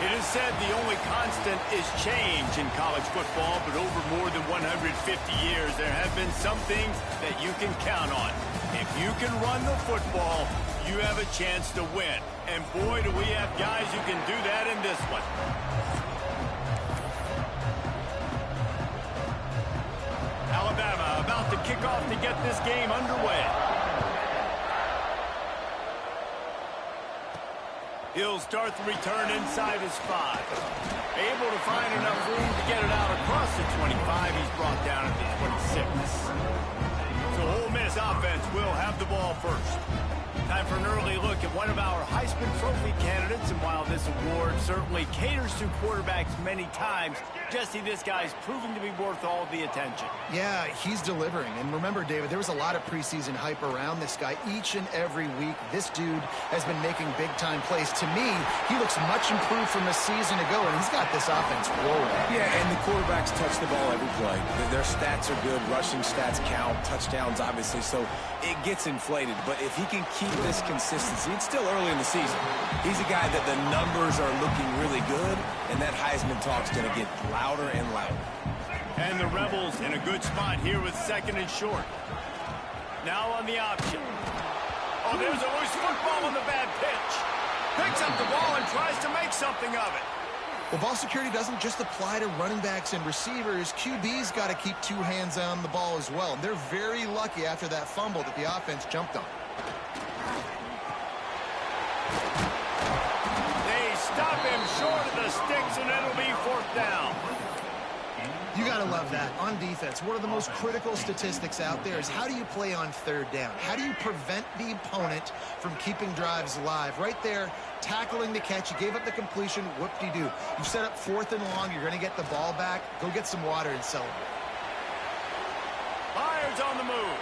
It is said the only constant is change in college football, but over more than 150 years, there have been some things that you can count on. If you can run the football, you have a chance to win. And boy, do we have guys who can do that in this one. Alabama about to kick off to get this game underway. He'll start the return inside his 5. Able to find enough room to get it out across the 25. He's brought down at the 26. So Ole Miss offense will have the ball first. Time for an early look at one of our Heisman Trophy candidates. And while this award certainly caters to quarterbacks many times, Jesse, this guy's proving to be worth all the attention. Yeah, he's delivering. And remember, David, there was a lot of preseason hype around this guy. Each and every week, this dude has been making big-time plays. To me, he looks much improved from a season ago, and he's got this offense rolling. Yeah, and the quarterbacks touch the ball every play. Their stats are good. Rushing stats count. Touchdowns, obviously. So it gets inflated. But if he can keep this consistency, it's still early in the season. He's a guy that the numbers are looking really good, and that Heisman talk's going to get louder and louder. And the Rebels in a good spot here with 2nd and short. Now on the option. Oh, there's a loose football on the bad pitch. Picks up the ball and tries to make something of it. Well, ball security doesn't just apply to running backs and receivers. QB's got to keep 2 hands on the ball as well. They're very lucky after that fumble that the offense jumped on. They stop him short of the sticks, and it'll be 4th down. You got to love that. On defense, one of the most critical statistics out there is how do you play on 3rd down? How do you prevent the opponent from keeping drives alive? Right there, tackling the catch. You gave up the completion. Whoop-de-doo. You set up 4th and long. You're going to get the ball back. Go get some water and celebrate. Myers on the move.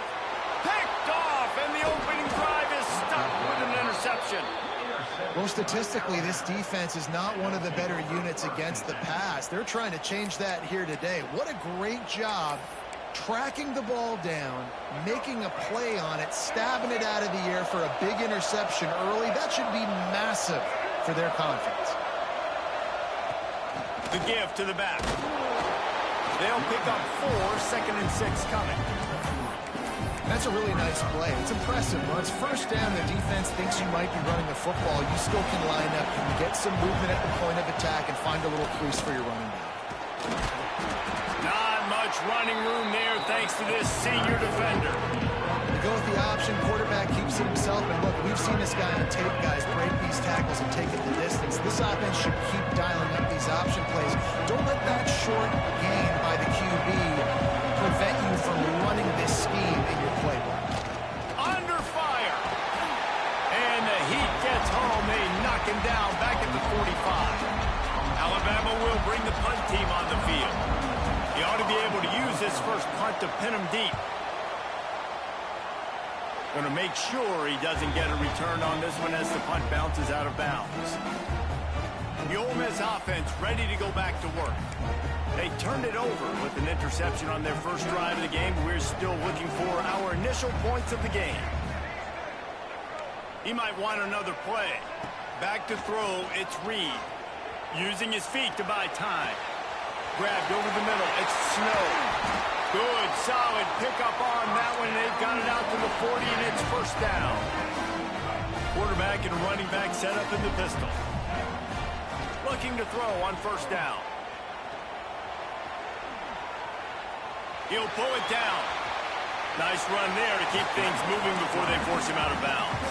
Picked off, and the opening drive is stopped with an interception. Well, statistically, this defense is not one of the better units against the pass. They're trying to change that here today. What a great job tracking the ball down, making a play on it, stabbing it out of the air for a big interception early. That should be massive for their confidence. The give to the back. They'll pick up 4, 2nd and 6 coming. That's a really nice play. It's impressive. When it's 1st down, the defense thinks you might be running the football. You still can line up, get some movement at the point of attack, and find a little crease for your running back. Not much running room there thanks to this senior defender. You go with the option, quarterback keeps it himself, and look, we've seen this guy on tape, guys, break these tackles and take it the distance. This offense should keep dialing up these option plays. Don't let that short gain by the QB prevent you from running this scheme in your playbook. Under fire. And the heat gets home. They knock him down back at the 45. Alabama will bring the punt team on the field. He ought to be able to use this first punt to pin him deep. Going to make sure he doesn't get a return on this one as the punt bounces out of bounds. The Ole Miss offense ready to go back to work. They turned it over with an interception on their first drive of the game. We're still looking for our initial points of the game. He might want another play. Back to throw, it's Reed. Using his feet to buy time. Grabbed over the middle, it's Snow. Good, solid pickup on that one. They've got it out to the 40, and it's 1st down. Quarterback and running back set up in the pistol. Looking to throw on 1st down. He'll pull it down. Nice run there to keep things moving before they force him out of bounds.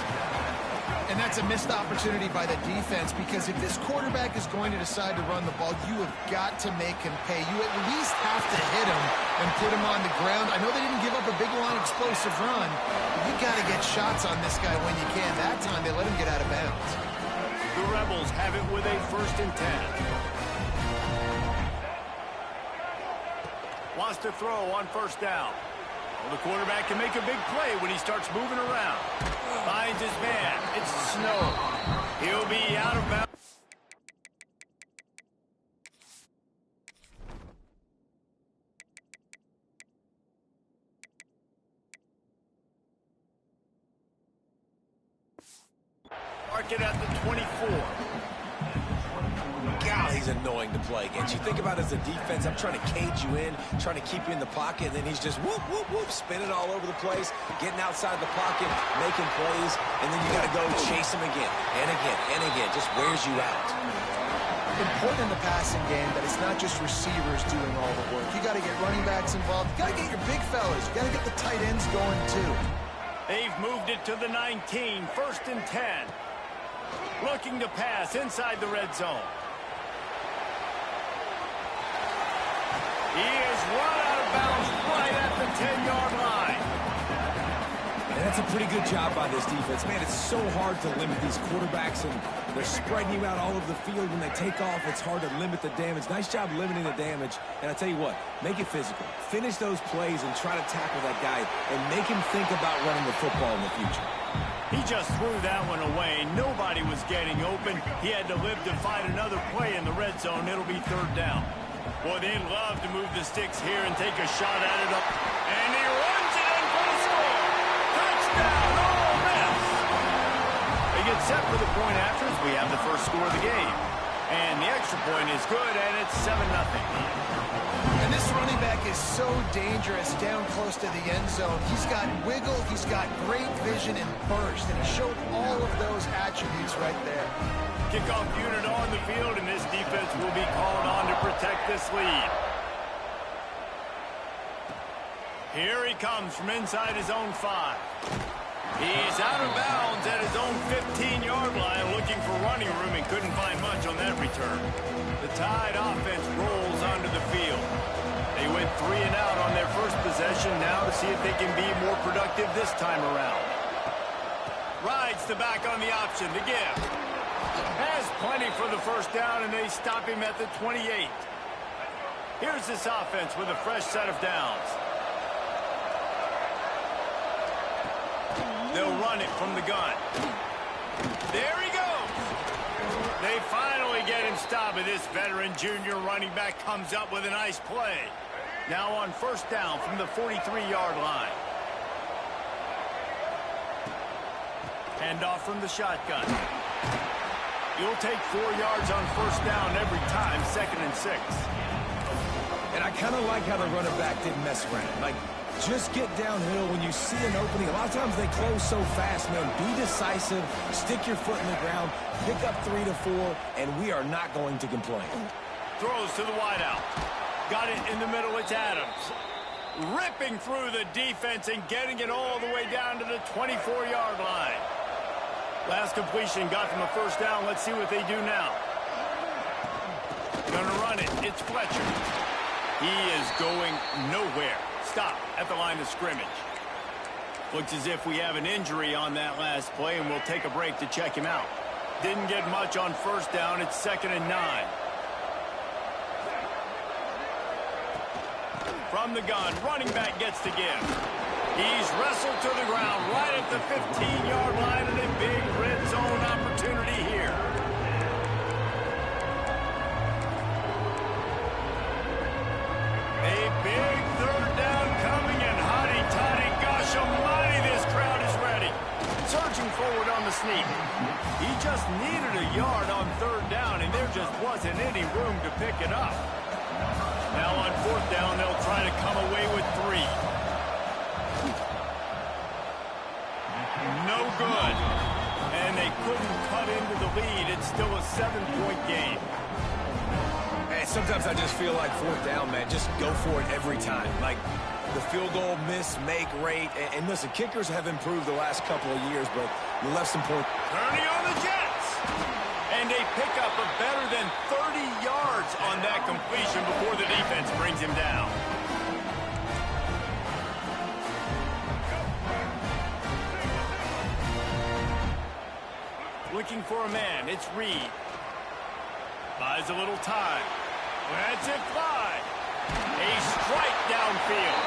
And that's a missed opportunity by the defense, because if this quarterback is going to decide to run the ball, you have got to make him pay. You at least have to hit him and put him on the ground. I know they didn't give up a big line explosive run, but you got to get shots on this guy when you can. That time they let him get out of bounds. The Rebels have it with a 1st and 10. Wants to throw on 1st down. Well, the quarterback can make a big play when he starts moving around. Finds his man. It's Snow. He'll be out of bounds. Mark it at the 24. he's annoying to play against. You think about it as a defense, I'm trying to cage you in, trying to keep you in the pocket, and then he's just whoop, whoop, whoop, spinning all over the place, getting outside the pocket, making plays, and then you got to go chase him again and again and again. Just wears you out. Important in the passing game that it's not just receivers doing all the work. You got to get running backs involved. You got to get your big fellas. You got to get the tight ends going too. They've moved it to the 19, 1st and 10. Looking to pass inside the red zone. He is run out of bounds right at the 10-yard line. And that's a pretty good job by this defense. Man, it's so hard to limit these quarterbacks, and they're spreading you out all over the field. When they take off, it's hard to limit the damage. Nice job limiting the damage. And I tell you what, make it physical. Finish those plays and try to tackle that guy and make him think about running the football in the future. He just threw that one away. Nobody was getting open. He had to live to find another play in the red zone. It'll be 3rd down. Boy, they'd love to move the sticks here and take a shot at it up. And he runs it in for the score. Touchdown, Ole Miss. They get set for the point after as we have the first score of the game. And the extra point is good, and it's 7-0. And this running back is so dangerous down close to the end zone. He's got wiggle, he's got great vision and burst, and he showed all of those attributes right there. Kickoff unit on the field, and this defense will be called on to protect this lead. Here he comes from inside his own 5. He's out of bounds at his own 15-yard line, looking for running room and couldn't find much on that return. The Tide offense rolls onto the field. They went 3 and out on their first possession, now to see if they can be more productive this time around. Rides the back on the option to give. Has plenty for the first down, and they stop him at the 28. Here's this offense with a fresh set of downs. They'll run it from the gun. There he goes. They finally get him stopped, and this veteran junior running back comes up with a nice play. Now on 1st down from the 43-yard line. Handoff from the shotgun. You'll take 4 yards on 1st down every time, 2nd and 6. And I kind of like how the running back didn't mess around. Like, just get downhill when you see an opening. A lot of times they close so fast, man. Be decisive, stick your foot in the ground, pick up 3 to 4, and we are not going to complain. Throws to the wideout. Got it in the middle, it's Adams. Ripping through the defense and getting it all the way down to the 24-yard line. Last completion got them a 1st down. Let's see what they do now. Gonna run it. It's Fletcher. He is going nowhere. Stop at the line of scrimmage. Looks as if we have an injury on that last play, and we'll take a break to check him out. Didn't get much on 1st down. It's 2nd and 9. From the gun, running back gets to give. He's wrestled to the ground right at the 15-yard line, and a big red zone opportunity here. A big 3rd down coming, and hotty-toddy, gosh almighty, this crowd is ready. Surging forward on the sneak. He just needed a yard on 3rd down, and there just wasn't any room to pick it up. Now on 4th down, they'll try to come away with 3. No good. And they couldn't cut into the lead. It's still a 7-point game. Man, sometimes I just feel like 4th down, man. Just go for it every time. Like, the field goal miss, make rate. And listen, kickers have improved the last couple of years, but you left some points. Turning on the Jets. And they pick up a better than 30 yards on that completion before the defense brings him down. Looking for a man. It's Reed. Buys a little time. Lets it fly. A strike downfield.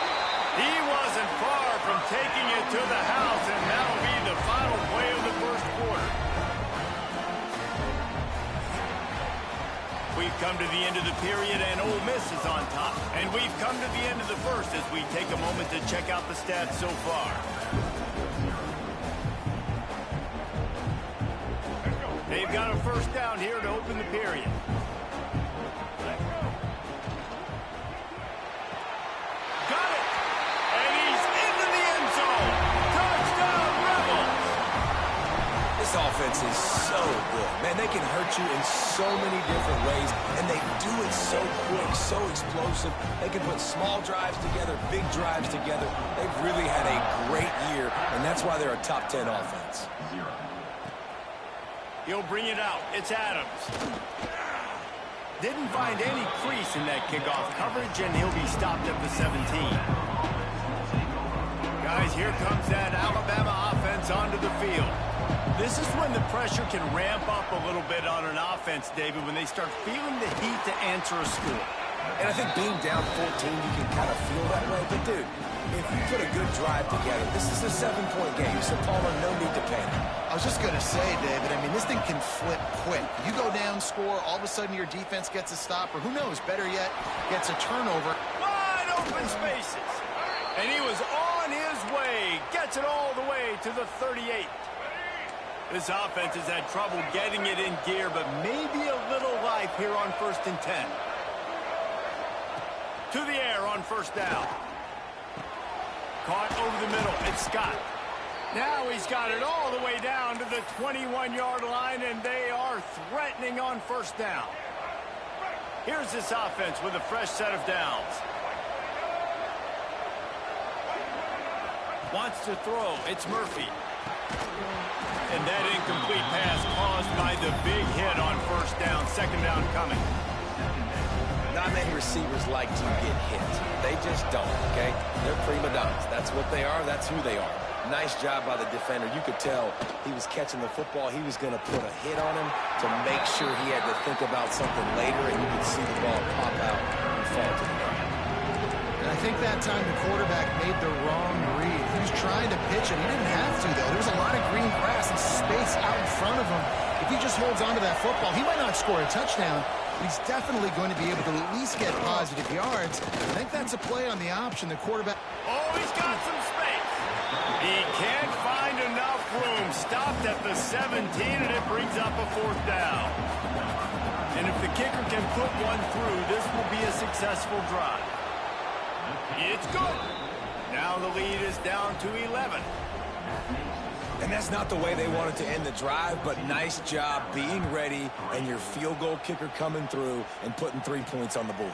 He wasn't far from taking it to the house, and that'll be the final play of the 1st quarter. We've come to the end of the period, and Ole Miss is on top. And we've come to the end of the 1st as we take a moment to check out the stats so far. They've got a 1st down here to open the period. defense is so good. Man, they can hurt you in so many different ways, and they do it so quick, so explosive. They can put small drives together, big drives together. They've really had a great year, and that's why they're a top 10 offense. He'll bring it out. It's Adams. Didn't find any crease in that kickoff coverage, and he'll be stopped at the 17. Guys, here comes that Alabama offense onto the field. This is when the pressure can ramp up a little bit on an offense, David, when they start feeling the heat to answer a score. And I think being down 14, you can kind of feel that way. But, dude, if you put a good drive together, this is a 7-point game, so, Palmer, no need to panic. I was just going to say, David, I mean, this thing can flip quick. You go down, score, all of a sudden your defense gets a stop, or who knows, better yet, gets a turnover. Wide open spaces. And he was on his way. Gets it all the way to the 38. This offense has had trouble getting it in gear, but maybe a little life here on 1st and 10. To the air on 1st down. Caught over the middle. It's Scott. Now he's got it all the way down to the 21-yard line, and they are threatening on 1st down. Here's this offense with a fresh set of downs. Wants to throw. It's Murphy. And that incomplete pass caused by the big hit on 1st down. 2nd down coming. Not many receivers like to get hit. They just don't, okay? They're prima donnas. That's what they are. That's who they are. Nice job by the defender. You could tell he was catching the football. He was going to put a hit on him to make sure he had to think about something later, and you could see the ball pop out and fall to the ground. And I think that time the quarterback made the wrong read. He was trying to pitch it. He didn't have to, though. There was a lot of green grass and space out in front of him. If he just holds on to that football, he might not score a touchdown, but he's definitely going to be able to at least get positive yards. I think that's a play on the option. The quarterback... Oh, he's got some space. He can't find enough room. Stopped at the 17, and it brings up a 4th down. And if the kicker can put one through, this will be a successful drive. It's good. Now the lead is down to 11. And that's not the way they wanted to end the drive, but nice job being ready and your field goal kicker coming through and putting 3 points on the board.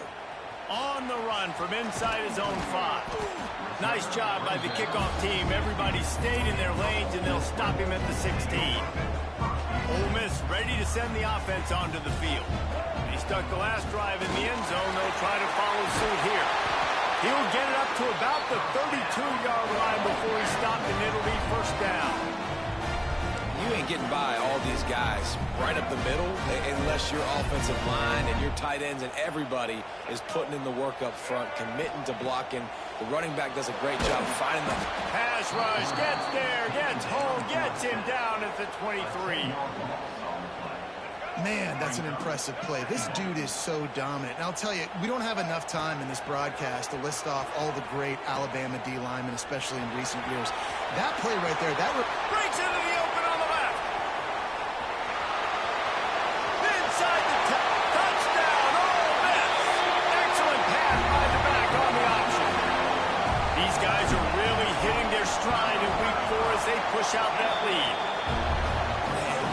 On the run from inside his own 5. Nice job by the kickoff team. Everybody stayed in their lanes, and they'll stop him at the 16. Ole Miss ready to send the offense onto the field. He stuck the last drive in the end zone. They'll try to follow suit here. He'll get it up to about the 32-yard line before he's stopped, and it'll be 1st down. You ain't getting by all these guys right up the middle unless your offensive line and your tight ends and everybody is putting in the work up front, committing to blocking. The running back does a great job finding them. Pass rush, gets there, gets home, gets him down at the 23. Man, that's an impressive play. This dude is so dominant. And I'll tell you, we don't have enough time in this broadcast to list off all the great Alabama D linemen, especially in recent years. That play right there, that breaks into the open on the left. Inside the touchdown, Ole Miss. Excellent pass by the back on the option. These guys are really hitting their stride in week 4 as they push out that lead.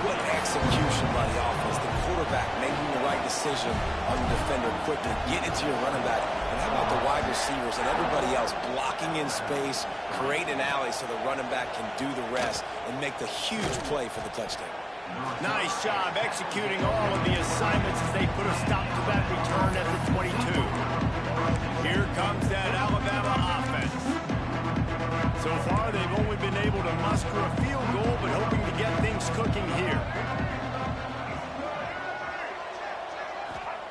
What execution by the offense. The quarterback making the right decision on the defender quickly. Get it to your running back. And how about the wide receivers and everybody else blocking in space, create an alley so the running back can do the rest and make the huge play for the touchdown. Nice job executing all of the assignments as they put a stop to that return at the 22. Here comes that Alabama offense. So far, they've only been able to muster a field goal, but hoping to get things cooking here.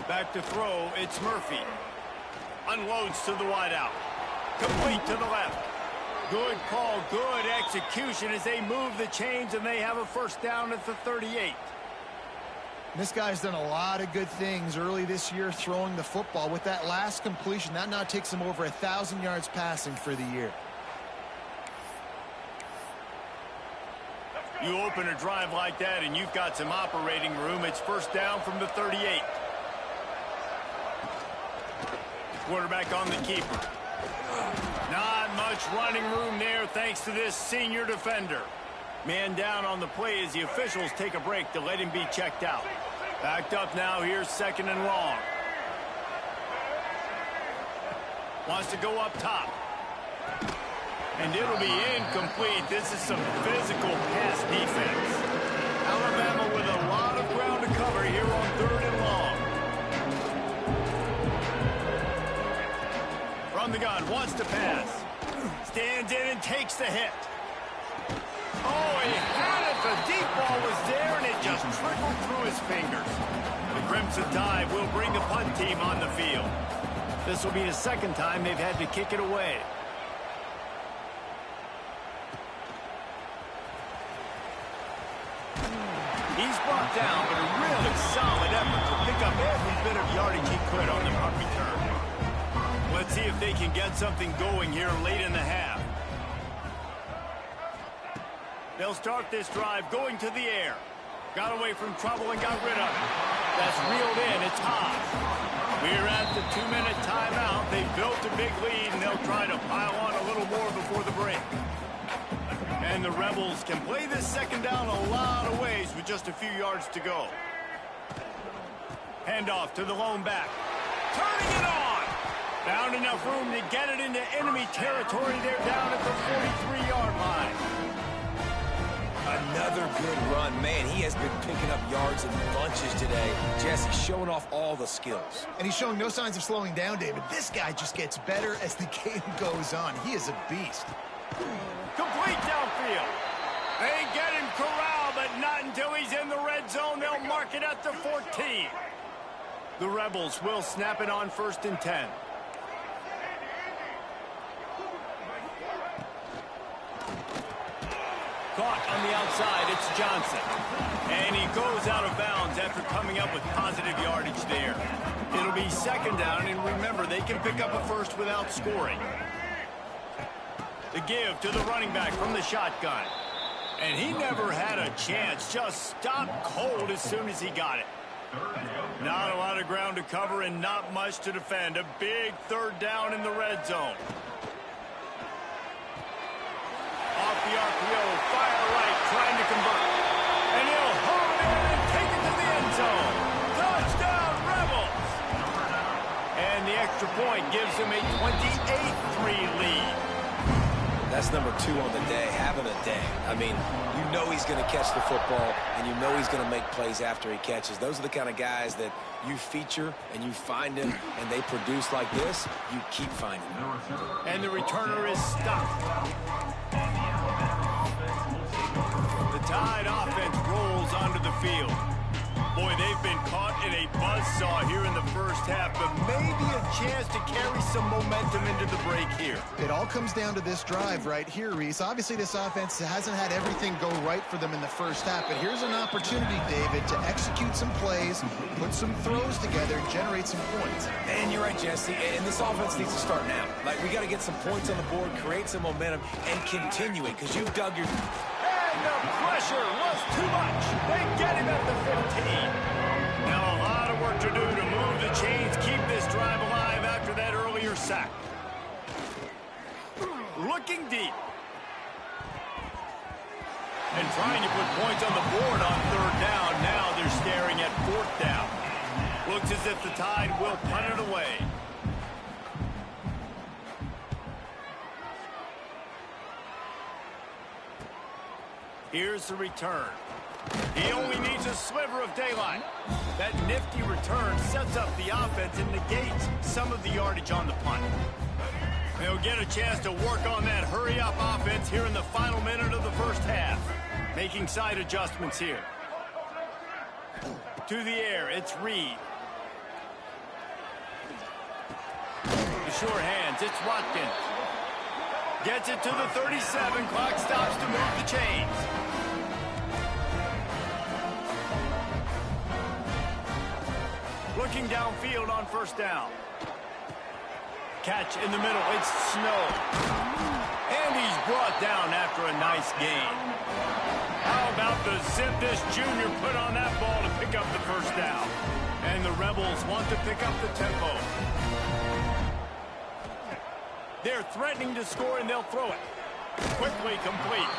Back to throw, it's Murphy. Unloads to the wideout. Complete to the left. Good call, good execution as they move the chains, and they have a 1st down at the 38. This guy's done a lot of good things early this year throwing the football. With that last completion, that now takes him over 1,000 yards passing for the year. You open a drive like that and you've got some operating room. It's 1st down from the 38. Quarterback on the keeper. Not much running room there thanks to this senior defender. Man down on the play as the officials take a break to let him be checked out. Backed up now, here's 2nd and long. Wants to go up top. And it'll be incomplete. This is some physical pass defense. Alabama with a lot of ground to cover here on 3rd and long. From the gun, wants to pass. Stands in and takes the hit. Oh, he had it. The deep ball was there, and it just trickled through his fingers. The Crimson Tide will bring the punt team on the field. This will be the 2nd time they've had to kick it away. He's brought down, but a really solid effort to pick up every bit of yardage he could on the punt return. Let's see if they can get something going here late in the half. They'll start this drive going to the air. Got away from trouble and got rid of it. That's reeled in. It's high. We're at the 2-minute timeout. They've built a big lead, and they'll try to pile on a little more before the break. And the Rebels can play this 2nd down a lot of ways with just a few yards to go. Handoff to the lone back. Turning it on. Found enough room to get it into enemy territory. They're down at the 43-yard line. Another good run. Man, he has been picking up yards in bunches today. Jesse showing off all the skills. And he's showing no signs of slowing down, David. This guy just gets better as the game goes on. He is a beast. Complete downfield. They get him corralled, but not until he's in the red zone. They'll mark it at the 14. The Rebels will snap it on 1st and 10. Caught on the outside, it's Johnson. And he goes out of bounds after coming up with positive yardage there. It'll be 2nd down, and remember, they can pick up a first without scoring. The give to the running back from the shotgun. And he never had a chance, just stopped cold as soon as he got it. Not a lot of ground to cover and not much to defend. A big 3rd down in the red zone. Off the RPO, fire right, trying to convert. And he'll haul it in and take it to the end zone. Touchdown, Rebels! And the extra point gives him a 28-3 lead. That's number 2 on the day, having a day. I mean, you know he's going to catch the football, and you know he's going to make plays after he catches. Those are the kind of guys that you feature and you find them, and they produce like this, you keep finding them. And the returner is stopped. The Tide offense rolls onto the field. Boy, they've been caught in a buzzsaw here in the first half, but maybe a chance to carry some momentum into the break here. It all comes down to this drive right here, Reese. Obviously, this offense hasn't had everything go right for them in the first half, but here's an opportunity, David, to execute some plays, put some throws together, and generate some points. And you're right, Jesse, and this offense needs to start now. Like, we got to get some points on the board, create some momentum, and continue it, because you've dug your... And the pressure was too much. They get him at the 15. Now a lot of work to do to move the chains, keep this drive alive after that earlier sack. Looking deep. And trying to put points on the board on 3rd down. Now they're staring at 4th down. Looks as if the Tide will punt it away. Here's the return. He only needs a sliver of daylight. That nifty return sets up the offense and negates some of the yardage on the punt. They'll get a chance to work on that hurry-up offense here in the final minute of the first half. Making side adjustments here. To the air, it's Reed. The short hands, it's Watkins. Gets it to the 37. Clock stops to move the chains. Looking downfield on 1st down. Catch in the middle. It's Snow. And he's brought down after a nice gain. How about the zip this junior put on that ball to pick up the 1st down? And the Rebels want to pick up the tempo. They're threatening to score, and they'll throw it. Quickly complete.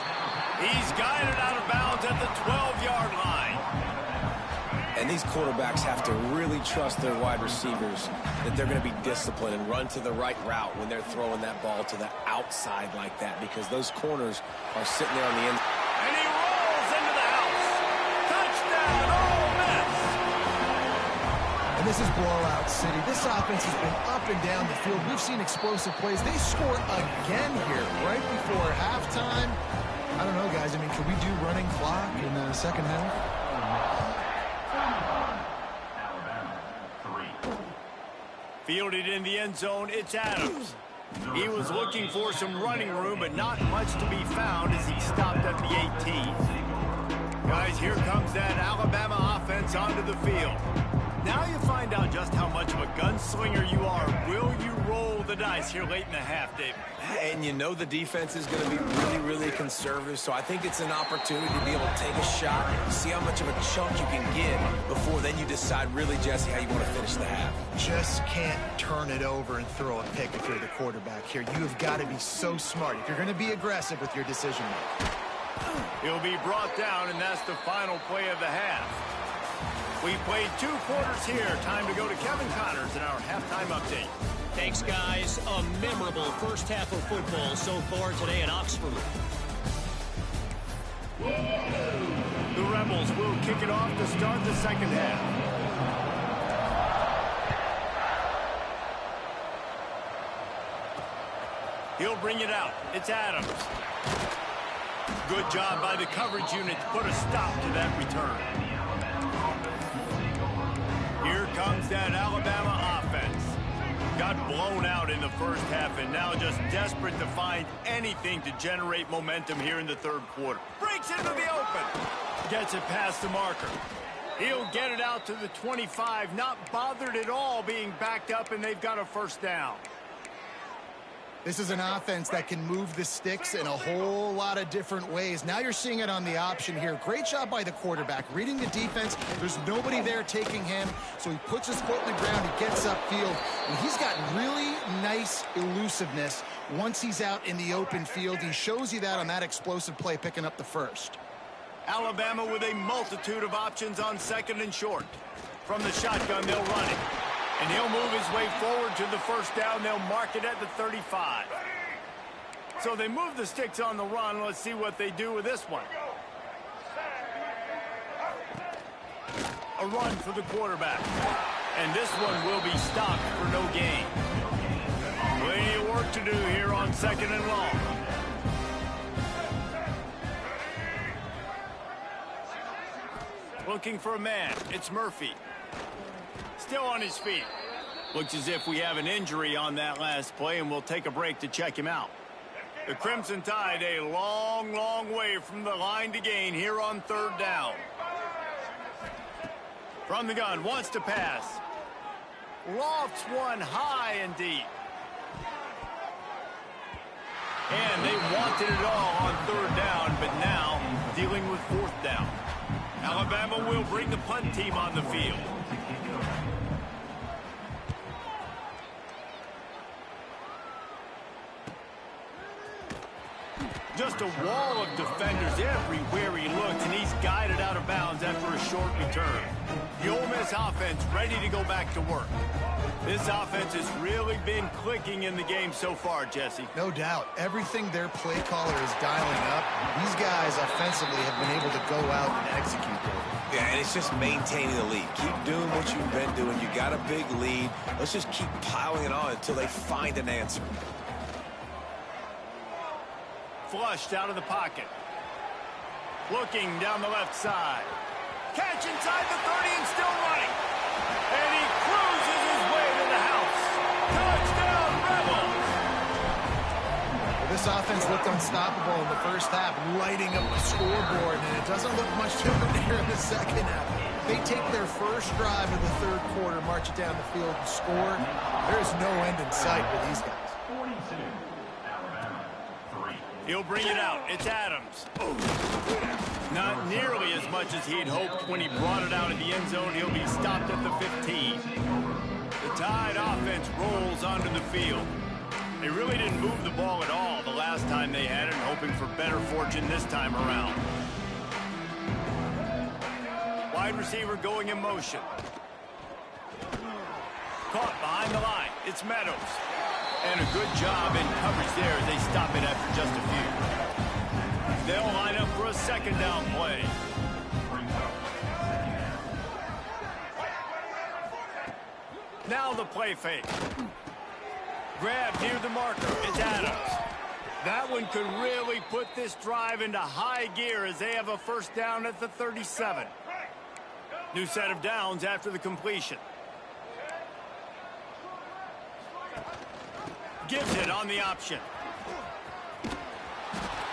He's guided out of bounds at the 12-yard line. And these quarterbacks have to really trust their wide receivers that they're going to be disciplined and run to the right route when they're throwing that ball to the outside like that, because those corners are sitting there on the end. And he rolls into the house. Touchdown, Ole Miss. And this is blowout city. This offense has been up and down the field. We've seen explosive plays. They score again here right before halftime. I don't know, guys. I mean, can we do running clock in the second half? Fielded in the end zone, it's Adams. He was looking for some running room, but not much to be found as he stopped at the 18. Guys, here comes that Alabama offense onto the field. Now you find out just how much of a gunslinger you are. Will you roll the dice here late in the half, Dave? And you know the defense is going to be really, really conservative, so I think it's an opportunity to be able to take a shot, see how much of a chunk you can get before then you decide really, Jesse, how you want to finish the half. Just can't turn it over and throw a pick if you're the quarterback here. You have got to be so smart if you're going to be aggressive with your decision making. He'll be brought down, and that's the final play of the half. We played 2 quarters here. Time to go to Kevin Connors in our halftime update. Thanks, guys. A memorable first half of football so far today in Oxford. The Rebels will kick it off to start the second half. He'll bring it out. It's Adams. Good job by the coverage unit to put a stop to that return. Here comes that Alabama offense. Got blown out in the first half and now just desperate to find anything to generate momentum here in the third quarter. Breaks into the open. Gets it past the marker. He'll get it out to the 25, not bothered at all being backed up, and they've got a first down. This is an offense that can move the sticks in a whole lot of different ways. Now you're seeing it on the option here. Great job by the quarterback. Reading the defense, there's nobody there taking him, so he puts his foot in the ground, he gets upfield, and he's got really nice elusiveness once he's out in the open field. He shows you that on that explosive play, picking up the first. Alabama with a multitude of options on second and short. From the shotgun, they'll run it. And he'll move his way forward to the first down. They'll mark it at the 35. So they move the sticks on the run. Let's see what they do with this one. A run for the quarterback. And this one will be stopped for no gain. Plenty of work to do here on second and long. Looking for a man. It's Murphy. Still on his feet. Looks as if we have an injury on that last play, and we'll take a break to check him out. The Crimson Tide a long, long way from the line to gain here on third down. From the gun, wants to pass. Lofts one high and deep. And they wanted it all on third down, but now dealing with fourth down. Alabama will bring the punt team on the field. Just a wall of defenders everywhere he looks, and he's guided out of bounds after a short return. The Ole Miss offense ready to go back to work. This offense has really been clicking in the game so far, Jesse. No doubt. Everything their play caller is dialing up, these guys offensively have been able to go out and execute there. Yeah, and it's just maintaining the lead. Keep doing what you've been doing. You got a big lead. Let's just keep piling it on until they find an answer. Flushed out of the pocket. Looking down the left side. Catch inside the 30 and still running. And he cruises his way to the house. Touchdown, Rebels! Well, this offense looked unstoppable in the first half, lighting up the scoreboard, and it doesn't look much different here in the second half. They take their first drive of the third quarter, march it down the field, and score. There is no end in sight for these guys. He'll bring it out. It's Adams. Not nearly as much as he'd hoped when he brought it out in the end zone. He'll be stopped at the 15. The Tide offense rolls onto the field. They really didn't move the ball at all the last time they had it, hoping for better fortune this time around. Wide receiver going in motion. Caught behind the line. It's Meadows. And a good job in coverage there as they stop it after just a few. They'll line up for a second down play. Now the play fake. Grab near the marker. It's Adams. That one could really put this drive into high gear as they have a first down at the 37. New set of downs after the completion. Gives it on the option.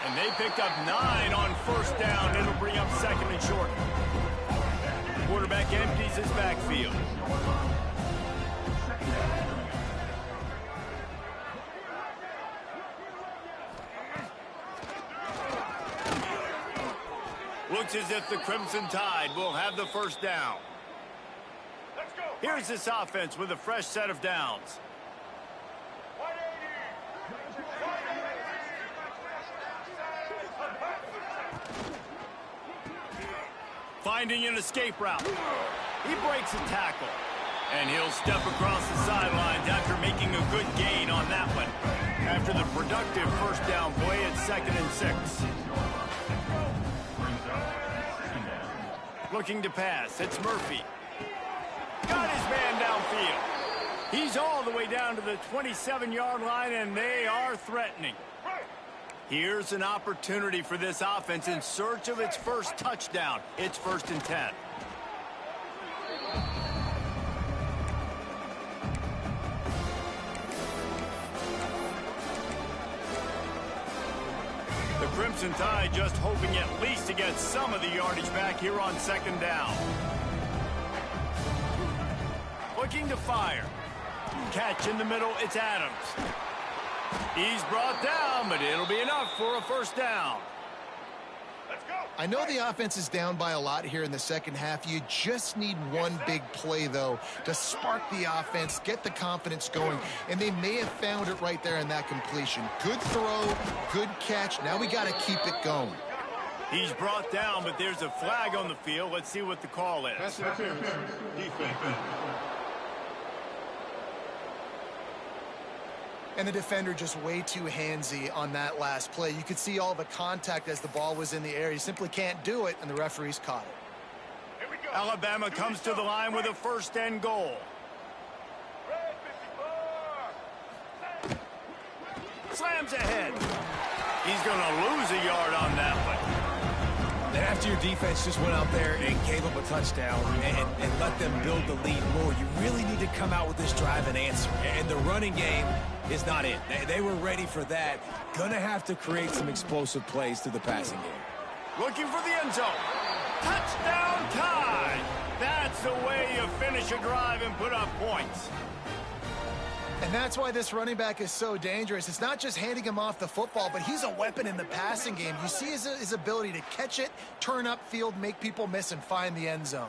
And they picked up 9 on first down. It'll bring up second and short. Quarterback empties his backfield. Looks as if the Crimson Tide will have the first down. Here's this offense with a fresh set of downs. Finding an escape route. He breaks a tackle. And he'll step across the sidelines after making a good gain on that one. After the productive first down play at 2nd and 6. Looking to pass. It's Murphy. Got his man downfield. He's all the way down to the 27-yard line, and they are threatening. Here's an opportunity for this offense in search of its first touchdown. It's 1st and 10. The Crimson Tide just hoping at least to get some of the yardage back here on 2nd down. Looking to fire. Catch in the middle, it's Adams. He's brought down, but it'll be enough for a first down. Let's go. I know the offense is down by a lot here in the second half. You just need one big play, though, to spark the offense, get the confidence going, and they may have found it right there in that completion. Good throw, good catch. Now we got to keep it going. He's brought down, but there's a flag on the field. Let's see what the call is. That's defense. And the defender just way too handsy on that last play. You could see all the contact as the ball was in the air. You simply can't do it, and the referees caught it. Alabama comes to the line with a 1st and goal. Slams ahead. He's going to lose a yard on that one. And after your defense just went out there and gave up a touchdown and let them build the lead more, you really need to come out with this drive and answer. And the running game is not it. They were ready for that. Gonna have to create some explosive plays through the passing game. Looking for the end zone. Touchdown Tide. That's the way you finish a drive and put up points. And that's why this running back is so dangerous. It's not just handing him off the football, but he's a weapon in the passing game. You see his ability to catch it, turn upfield, make people miss, and find the end zone.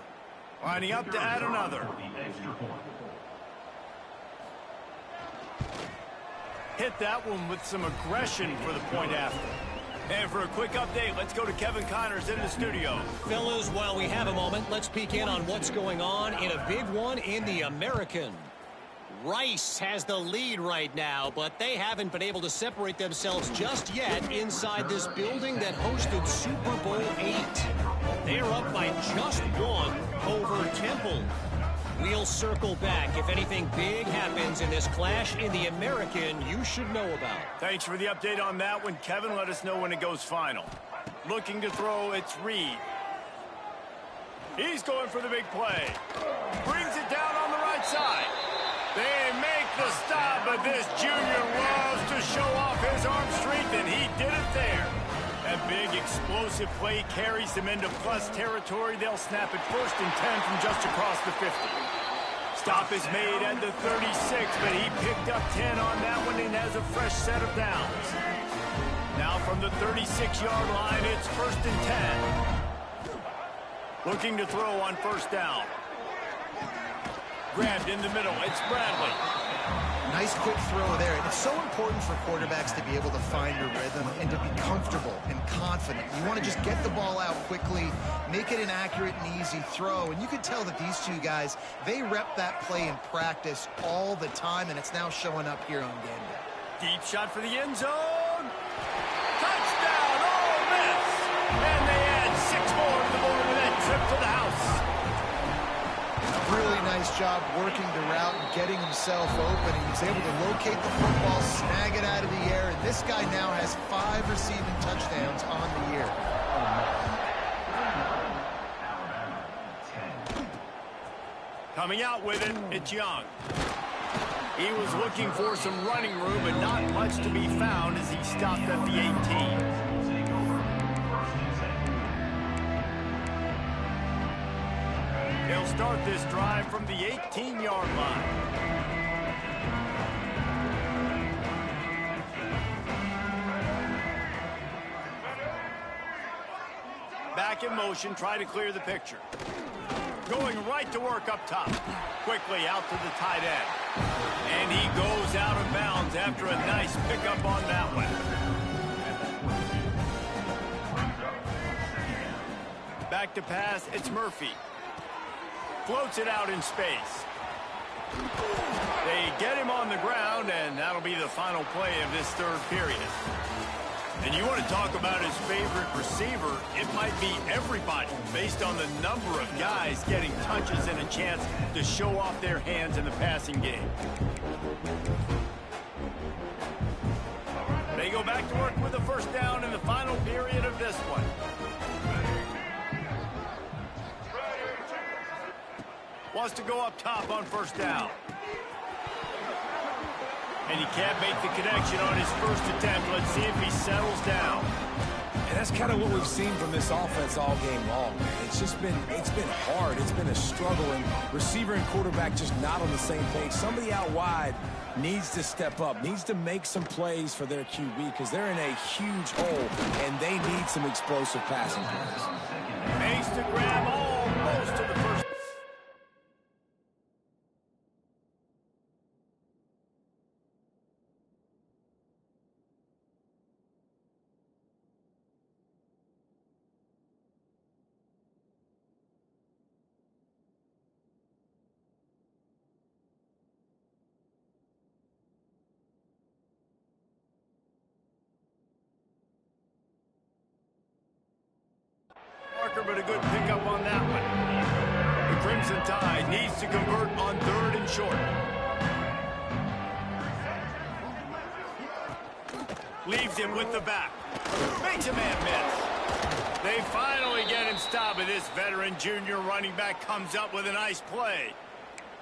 Lining up to add another. Hit that one with some aggression for the point after. And for a quick update, let's go to Kevin Connors in the studio. Fellas, while we have a moment, let's peek in on what's going on in a big one in the American. Rice has the lead right now, but they haven't been able to separate themselves just yet inside this building that hosted Super Bowl VIII. They are up by just 1 over Temple. We'll circle back. If anything big happens in this clash in the American, you should know about. Thanks for the update on that one, Kevin. Let us know when it goes final. Looking to throw, it's Reed. He's going for the big play. Brings it down on the right side. They make the stop, but this junior loves to show off his arm strength, and he did it there. That big explosive play carries them into plus territory. They'll snap it 1st and 10 from just across the 50. Stop is made at the 36, but he picked up 10 on that one and has a fresh set of downs. Now from the 36-yard line, it's 1st and 10. Looking to throw on 1st down. Grabbed in the middle. It's Bradley. Nice quick throw there. And it's so important for quarterbacks to be able to find a rhythm and to be comfortable and confident. You want to just get the ball out quickly, make it an accurate and easy throw. And you can tell that these two guys, they rep that play in practice all the time, and it's now showing up here on game day. Deep shot for the end zone. Touchdown, Ole Miss. And they add 6 more to the board with that trip to the house. Really nice job working the route and getting himself open. He was able to locate the football, snag it out of the air, and this guy now has 5 receiving touchdowns on the year. Coming out with it, it's Young. He was looking for some running room, but not much to be found as he stopped at the 18. He'll start this drive from the 18-yard line. Back in motion, try to clear the picture. Going right to work up top. Quickly out to the tight end. And he goes out of bounds after a nice pickup on that one. Back to pass, it's Murphy. Floats it out in space. They get him on the ground, and that'll be the final play of this third period. And you want to talk about his favorite receiver, it might be everybody, based on the number of guys getting touches and a chance to show off their hands in the passing game. They go back to work with a first down in the final period of this one. Wants to go up top on first down. And he can't make the connection on his first attempt. Let's see if he settles down. And that's kind of what we've seen from this offense all game long, man. It's been hard. It's been a struggle, and receiver and quarterback just not on the same page. Somebody out wide needs to step up, needs to make some plays for their QB because they're in a huge hole, and they need some explosive passing plays. Makes the grab almost to the first. But a good pickup on that one. The Crimson Tide needs to convert on 3rd and short. Leaves him with the back. Makes a man miss. They finally get him stopped, and this veteran junior running back comes up with a nice play.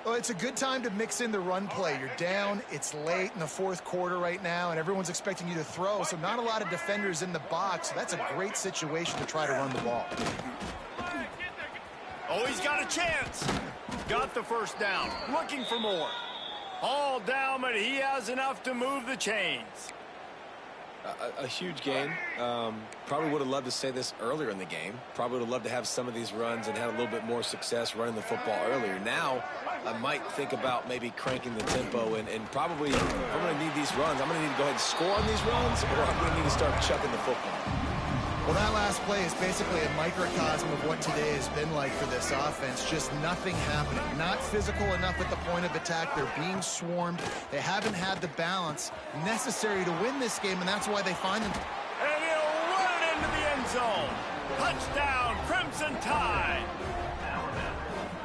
Well, it's a good time to mix in the run play. You're down, it's late in the 4th quarter right now, and everyone's expecting you to throw, so not a lot of defenders in the box. So that's a great situation to try to run the ball. Oh, he's got a chance. Got the first down. Looking for more. All down, but he has enough to move the chains. A huge game. Probably would have loved to say this earlier in the game. Probably would have loved to have some of these runs and had a little bit more success running the football earlier. Now, I might think about maybe cranking the tempo and probably, if I'm going to need these runs, I'm going to need to go ahead and score on these runs, or I'm going to need to start chucking the football. Well, that last play is basically a microcosm of what today has been like for this offense. Just nothing happening. Not physical enough at the point of attack. They're being swarmed. They haven't had the balance necessary to win this game, and that's why they find them. And he'll run it into the end zone. Touchdown, Crimson Tide.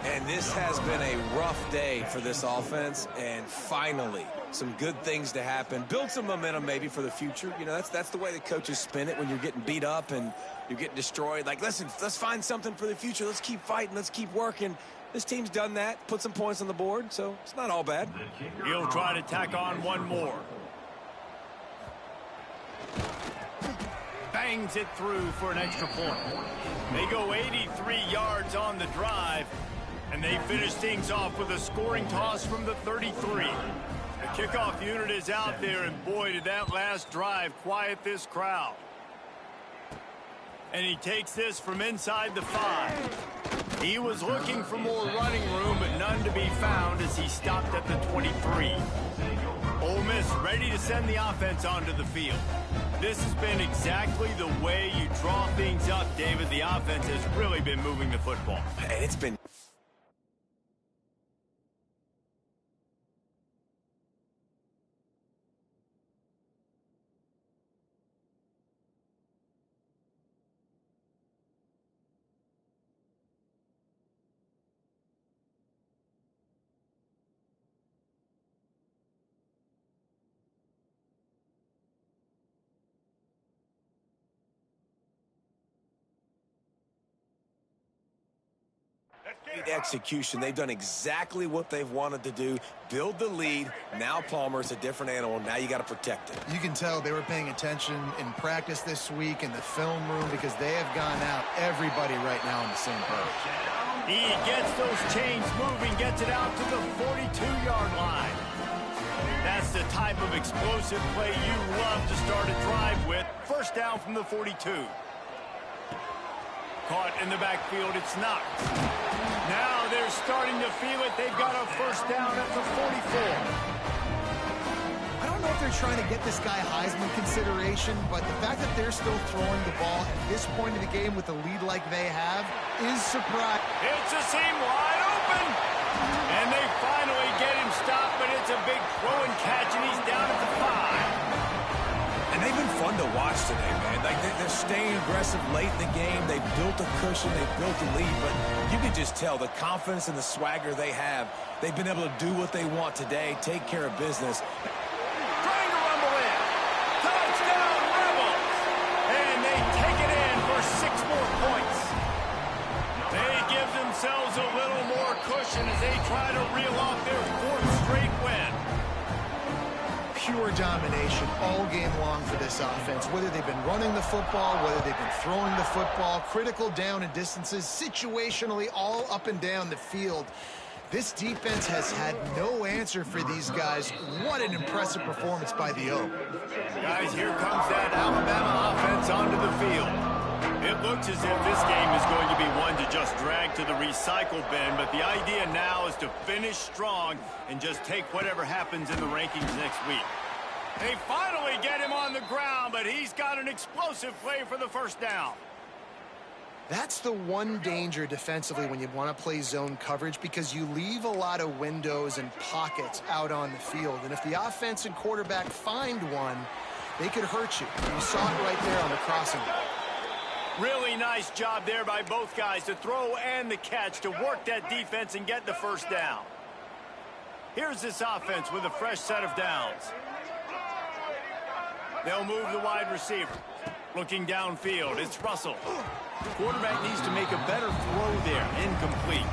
And this has been a rough day for this offense, and finally some good things to happen. Build some momentum maybe for the future. You know, that's the way the coaches spin it when you're getting beat up and you're getting destroyed. Like, listen, let's find something for the future. Let's keep fighting. Let's keep working. This team's done that, put some points on the board, so it's not all bad. He'll try to tack on one more. Bangs it through for an extra point. They go 83 yards on the drive. And they finish things off with a scoring toss from the 33. The kickoff unit is out there, and boy, did that last drive quiet this crowd. And he takes this from inside the 5. He was looking for more running room, but none to be found as he stopped at the 23. Ole Miss ready to send the offense onto the field. This has been exactly the way you draw things up, David. The offense has really been moving the football. And it's been... execution. They've done exactly what they've wanted to do. Build the lead. Now Palmer's a different animal. Now you got to protect it. You can tell they were paying attention in practice this week in the film room because they have gone out everybody right now on the same page. He gets those chains moving, gets it out to the 42-yard line. That's the type of explosive play you love to start a drive with. First down from the 42. Caught in the backfield, it's knocked. Now they're starting to feel it. They've got a first down at the 44. I don't know if they're trying to get this guy Heisman consideration, but the fact that they're still throwing the ball at this point in the game with a lead like they have is surprising. It's a seam wide open. And they finally get him stopped, but it's a big throw and catch, and he's down at the 5. And they've been fun to watch today, man. Like they're staying aggressive late in the game. They've built a cushion. They've built a lead. But you can just tell the confidence and the swagger they have. They've been able to do what they want today, take care of business. Trying to rumble in. Touchdown, Rebels. And they take it in for 6 more points. They give themselves a little more cushion as they try to reel off their 4th straight win. Pure domination all game long for this offense. Whether they've been running the football, whether they've been throwing the football, critical down and distances, situationally all up and down the field. This defense has had no answer for these guys. What an impressive performance by the O. Guys, here comes that Alabama offense onto the field. It looks as if this game is going to be one to just drag to the recycle bin, but the idea now is to finish strong and just take whatever happens in the rankings next week. They finally get him on the ground, but he's got an explosive play for the first down. That's the one danger defensively when you want to play zone coverage, because you leave a lot of windows and pockets out on the field. And if the offense and quarterback find one, they could hurt you. You saw it right there on the crossing. Really nice job there by both guys to throw and the catch to work that defense and get the first down. Here's this offense with a fresh set of downs. They'll move the wide receiver. Looking downfield, it's Russell. The quarterback needs to make a better throw there. Incomplete.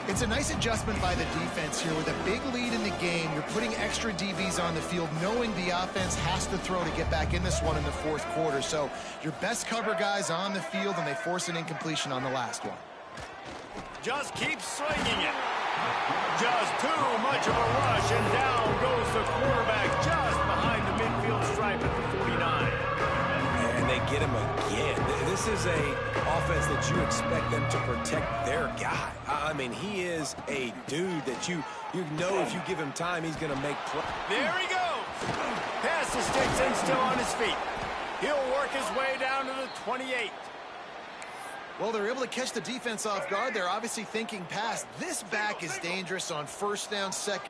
It's a nice adjustment by the defense here. With a big lead in the game, you're putting extra DBs on the field, knowing the offense has to throw to get back in this one in the 4th quarter. So your best cover guys on the field, and they force an incompletion on the last one. Just keep slinging it. Just too much of a rush, and down goes the quarterback just behind the midfield stripe at the 49. And they get him again. This is a offense that you expect them to protect their guy. I mean, he is a dude that you know if you give him time, he's going to make play. There he goes. Pass the sticks and still on his feet. He'll work his way down to the 28. Well, they're able to catch the defense off guard. They're obviously thinking pass. This back is dangerous on first down, second.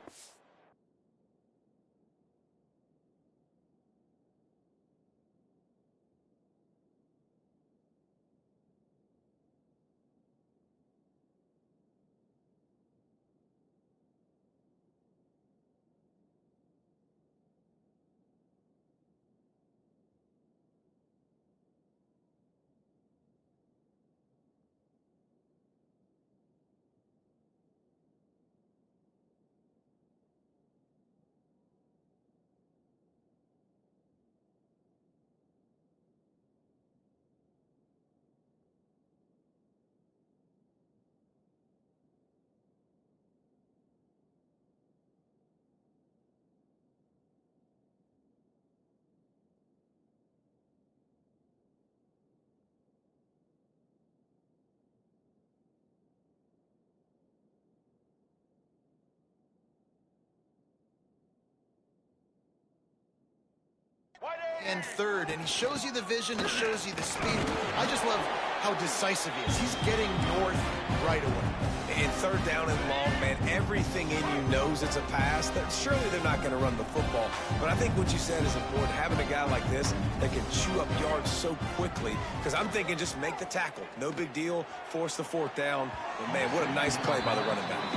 And third, and he shows you the vision and shows you the speed. I just love how decisive he is. He's getting north right away. In third down and long, man, everything in you knows it's a pass. Surely they're not going to run the football. But I think what you said is important, having a guy like this that can chew up yards so quickly. Because I'm thinking just make the tackle. No big deal. Force the fourth down. But, man, what a nice play by the running back.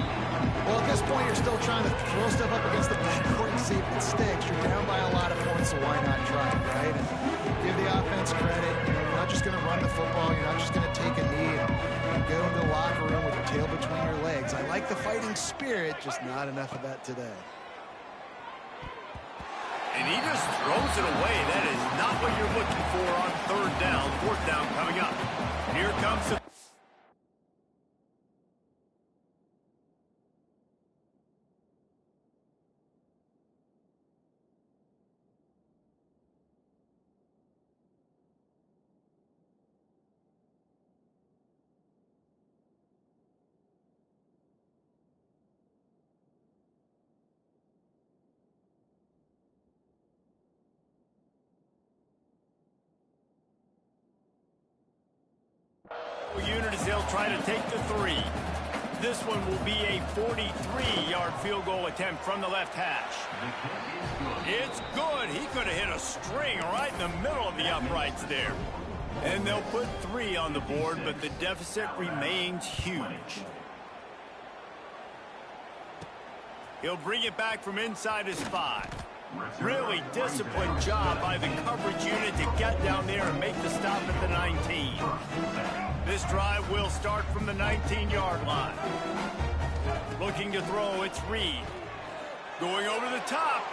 Well, at this point, you're still trying to throw stuff up against the backcourt and see if it sticks. You're down by a lot of points, so why not try it, right? And give the offense credit. You're not just going to run the football. You're not just going to take a knee and go into the locker room with your tail between your legs. I like the fighting spirit, just not enough of that today. And he just throws it away. That is not what you're looking for on third down. Fourth down coming up. Here comes the... unit as they'll try to take the 3. This one will be a 43-yard field goal attempt from the left hash. It's good. He could have hit a string right in the middle of the uprights there. And they'll put 3 on the board, but the deficit remains huge. He'll bring it back from inside his 5. Really disciplined job by the coverage unit to get down there and make the stop at the 19. This drive will start from the 19-yard line. Looking to throw, it's Reed. Going over the top.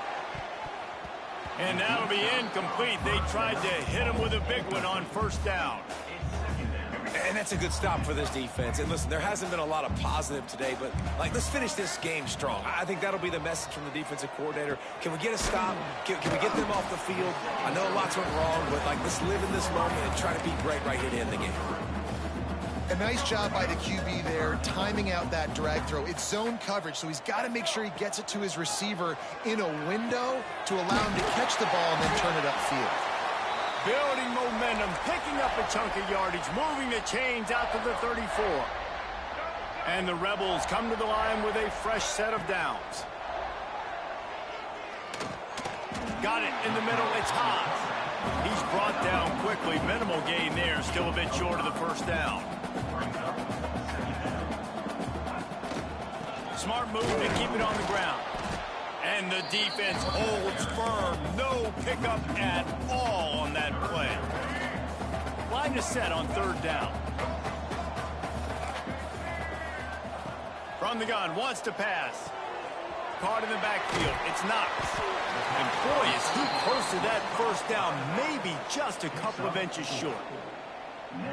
And that'll be incomplete. They tried to hit him with a big one on first down. And that's a good stop for this defense. And listen, there hasn't been a lot of positive today, but let's finish this game strong. I think that'll be the message from the defensive coordinator. Can we get a stop? Can we get them off the field? I know lots went wrong, but let's live in this moment and try to be great right here to end the game. A nice job by the QB there, timing out that drag throw. It's zone coverage, so he's got to make sure he gets it to his receiver in a window to allow him to catch the ball and then turn it upfield. Building momentum, picking up a chunk of yardage, moving the chains out to the 34. And the Rebels come to the line with a fresh set of downs. Got it in the middle, it's Haas. He's brought down quickly, minimal gain there, still a bit short of the first down. Smart move to keep it on the ground. And the defense holds firm. No pickup at all on that play. Line is set on third down. From the gun, wants to pass. Caught in the backfield. It's Knox. And boy, is he close to that first down. Maybe just a couple of inches short.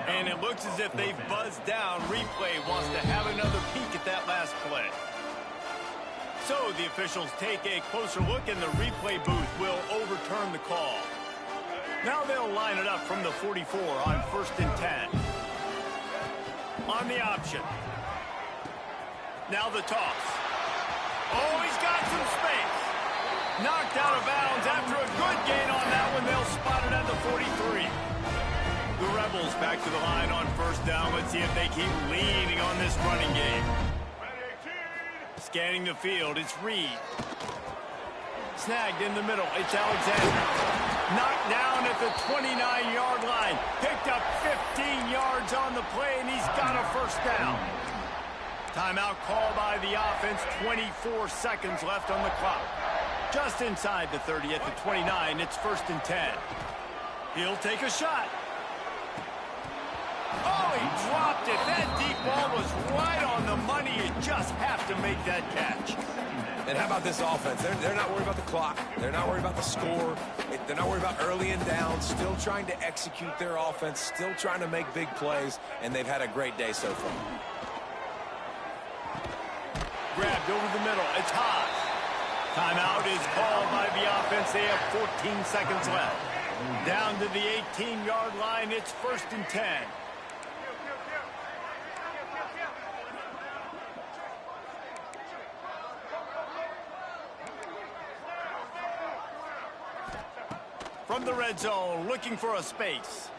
And it looks as if they've buzzed down. Replay wants to have another peek at that last play. So the officials take a closer look, and the replay booth will overturn the call. Now they'll line it up from the 44 on 1st and 10. On the option. Now the toss. Oh, he's got some space. Knocked out of bounds after a good gain on that one. They'll spot it at the 43. The Rebels back to the line on first down. Let's see if they keep leaning on this running game. Scanning the field, it's Reed. Snagged in the middle, it's Alexander. Knocked down at the 29-yard line. Picked up 15 yards on the play, and he's got a first down. Timeout call by the offense, 24 seconds left on the clock. Just inside the 30 at the 29, it's 1st and 10. He'll take a shot. Oh, he dropped it. That deep ball was right on the money. You just have to make that catch. And how about this offense? They're not worried about the clock. They're not worried about the score. They're not worried about early and down. Still trying to execute their offense. Still trying to make big plays. And they've had a great day so far. Grabbed over the middle. It's Haas. Timeout is called by the offense. They have 14 seconds left. Down to the 18-yard line. It's 1st and 10. From the red zone, looking for a space.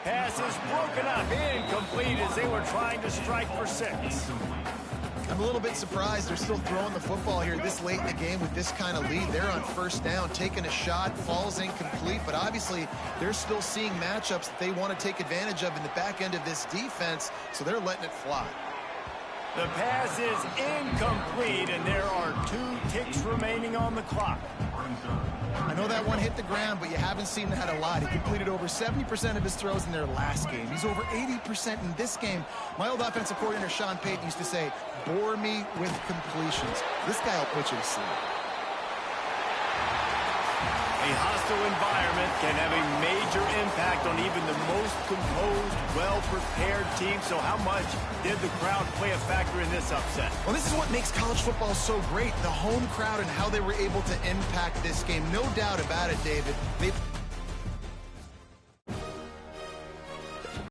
Pass is broken up, incomplete as they were trying to strike for 6. I'm a little bit surprised they're still throwing the football here this late in the game with this kind of lead. They're on first down, taking a shot, falls incomplete, but obviously they're still seeing matchups that they want to take advantage of in the back end of this defense, so they're letting it fly. The pass is incomplete, and there are 2 ticks remaining on the clock. I know that one hit the ground, but you haven't seen that a lot. He completed over 70% of his throws in their last game. He's over 80% in this game. My old offensive coordinator, Sean Payton, used to say, bore me with completions. This guy will put you to sleep. A hostile environment can have a major impact on even the most composed, well-prepared team. So how much did the crowd play a factor in this upset? Well, this is what makes college football so great, the home crowd and how they were able to impact this game. No doubt about it, David. They